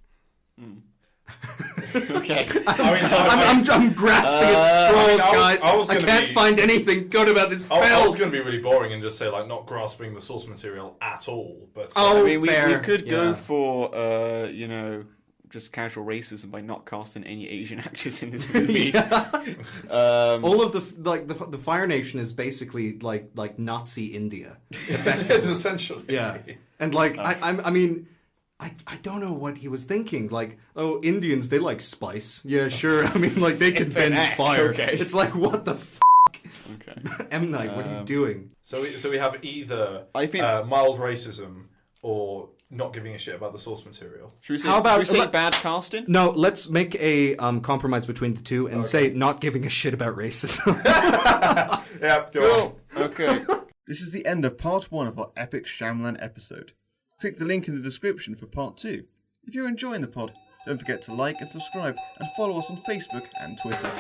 Okay. I'm grasping at straws, guys. I can't find anything good about this film. I was going to be really boring and just say not grasping the source material at all. But we could go for just casual racism by not casting any Asian actors in this movie. All of the Fire Nation is basically like Nazi India. It's essentially. Yeah, and I mean. I don't know what he was thinking. Indians, they like spice. Yeah, sure. I mean, they can bend fire. Okay. It's what the f***? Okay. M. Night, what are you doing? So we have either mild racism or not giving a shit about the source material. Should we say bad casting? No, let's make a compromise between the two and say not giving a shit about racism. Yeah, go on. Okay. This is the end of part 1 of our epic Shyamalan episode. Click the link in the description for part 2. If you're enjoying the pod, don't forget to like and subscribe and follow us on Facebook and Twitter.